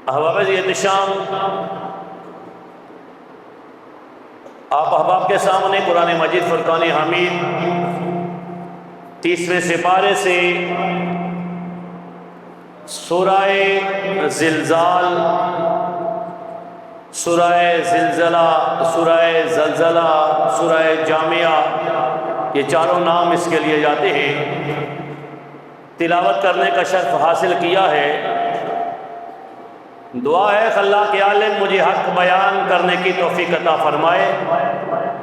احباب احتشام، آپ احباب کے سامنے قرآن مجید فرقان حمید 30ویں سپارے سے سورہ زلزال، سورہ زلزلہ، سورہ زلزلہ، سورہ جامعہ، یہ چاروں نام اس کے لیے جاتے ہیں، تلاوت کرنے کا شرف حاصل کیا ہے۔ دعا ہے کہ اللہ کے عالم مجھے حق بیان کرنے کی توفیق عطا فرمائے،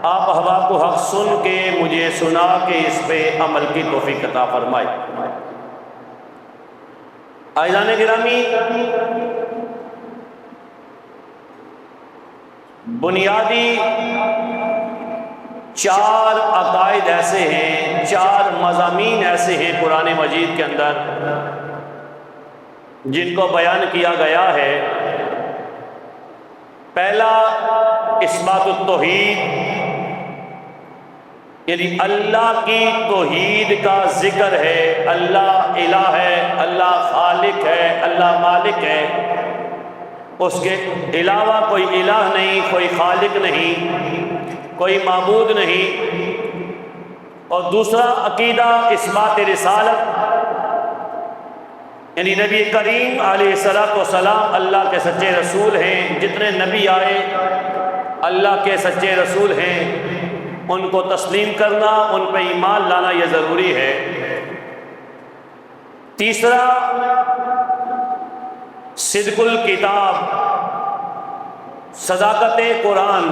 آپ احباب کو حق سن کے مجھے سنا کے اس پہ عمل کی توفیق عطا فرمائے۔ عزیزان گرامی، بنیادی 4 عقائد ایسے ہیں، 4 مضامین ایسے ہیں قرآن مجید کے اندر جن کو بیان کیا گیا ہے۔ پہلا اثبات التوحید، یعنی اللہ کی توحید کا ذکر ہے، اللہ الہ ہے، اللہ خالق ہے، اللہ مالک ہے، اس کے علاوہ کوئی الہ نہیں، کوئی خالق نہیں، کوئی معبود نہیں۔ اور دوسرا عقیدہ اثبات رسالت، یعنی نبی کریم علیہ السلام اللہ کے سچے رسول ہیں، جتنے نبی آئے اللہ کے سچے رسول ہیں، ان کو تسلیم کرنا، ان پہ ایمان لانا یہ ضروری ہے۔ تیسرا صدق الکتاب، صداقت قرآن،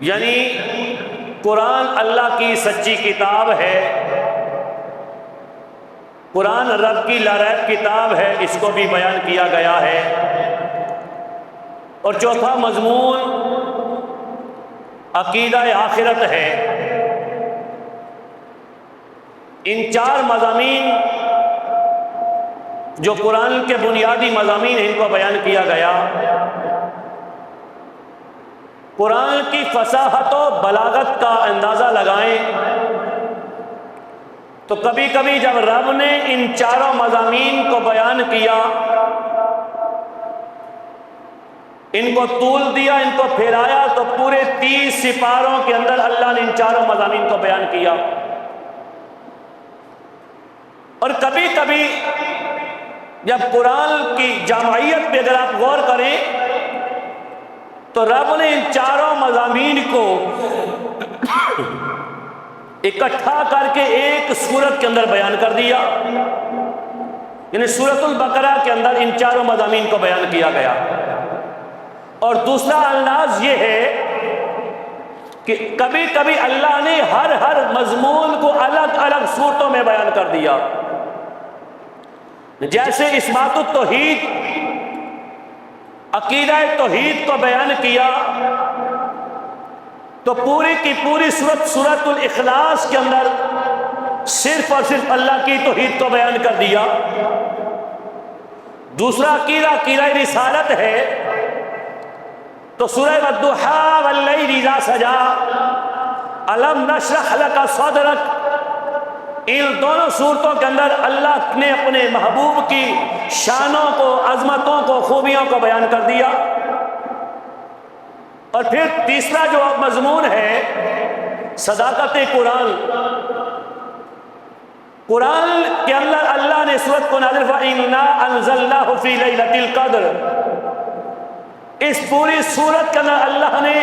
یعنی قرآن اللہ کی سچی کتاب ہے، قرآن رب کی لا ریب کتاب ہے، اس کو بھی بیان کیا گیا ہے۔ اور چوتھا مضمون عقیدہ آخرت ہے۔ ان 4 مضامین جو قرآن کے بنیادی مضامین ہیں، ان کو بیان کیا گیا۔ قرآن کی فصاحت و بلاغت کا اندازہ لگائیں تو کبھی کبھی جب رب نے ان 4 مضامین کو بیان کیا، ان کو طول دیا، ان کو پھیلایا، تو پورے 30 سپاروں کے اندر اللہ نے ان 4 مضامین کو بیان کیا۔ اور کبھی کبھی جب قرآن کی جامعیت پہ اگر آپ غور کریں تو رب نے ان 4 مضامین کو اکٹھا کر کے ایک سورت کے اندر بیان کر دیا، یعنی سورۃ البقرہ کے اندر ان 4 مضامین کو بیان کیا گیا۔ اور دوسرا انداز یہ ہے کہ کبھی کبھی اللہ نے ہر مضمون کو الگ الگ صورتوں میں بیان کر دیا، جیسے اثبات التوحید، عقیدہ توحید کو بیان کیا تو پوری کی پوری سورۃ الاخلاص کے اندر صرف اور صرف اللہ کی توحید کو بیان کر دیا۔ دوسرا عقیدہ رسالت ہے تو سورہ والضحیٰ واللیل اذا سجا، الم نشرح لک صدرک، ان دونوں صورتوں کے اندر اللہ نے اپنے محبوب کی شانوں کو، عظمتوں کو، خوبیوں کو بیان کر دیا۔ اور پھر تیسرا جو مضمون ہے صداقت قرآن، قرآن کے اندر اللہ نے سورت کو نازل فَإِنَّا أَنزَلْنَاهُ فِي لَيْلَةِ الْقَدْرِ، اس پوری سورت کے اندر اللہ نے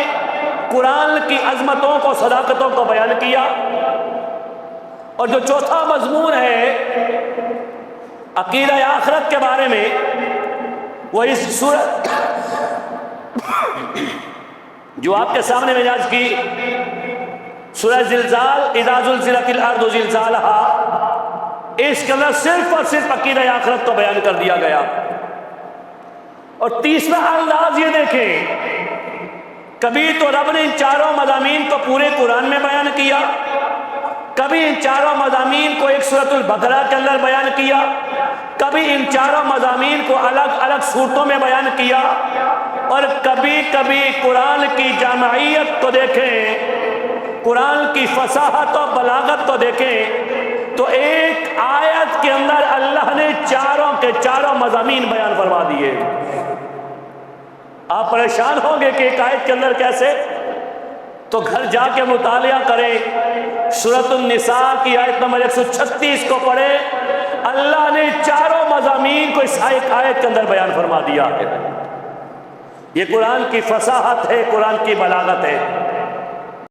قرآن کی عظمتوں کو، صداقتوں کو بیان کیا۔ اور جو چوتھا مضمون ہے عقیدہ آخرت کے بارے میں، وہ اس سورت جو آپ کے سامنے میں آج کی سورہ زلزال، اذا زلزلت الارض زلزالہا، اس کے اندر صرف اور صرف عقیدہ آخرت کو بیان کر دیا گیا۔ اور تیسرا انداز یہ دیکھیں، کبھی تو رب نے ان 4 مضامین کو پورے قرآن میں بیان کیا، کبھی ان 4 مضامین کو ایک سورۃ البقرہ کے اندر بیان کیا، کبھی ان 4 مضامین کو الگ الگ صورتوں میں بیان کیا، اور کبھی کبھی قرآن کی جامعیت کو دیکھیں، قرآن کی فصاحت و بلاغت کو دیکھیں تو ایک آیت کے اندر اللہ نے 4 چاروں مضامین بیان فرما دیے۔ آپ پریشان ہوں گے کہ ایک آیت کے اندر کیسے؟ تو گھر جا کے مطالعہ کریں، سورۃ النساء کی آیت نمبر 136 کو پڑھیں۔ اللہ نے چاروں مضامین کو اس ایک آیت کے اندر بیان فرما دیا ہے۔ یہ قرآن کی فصاحت ہے، قرآن کی بلاغت ہے۔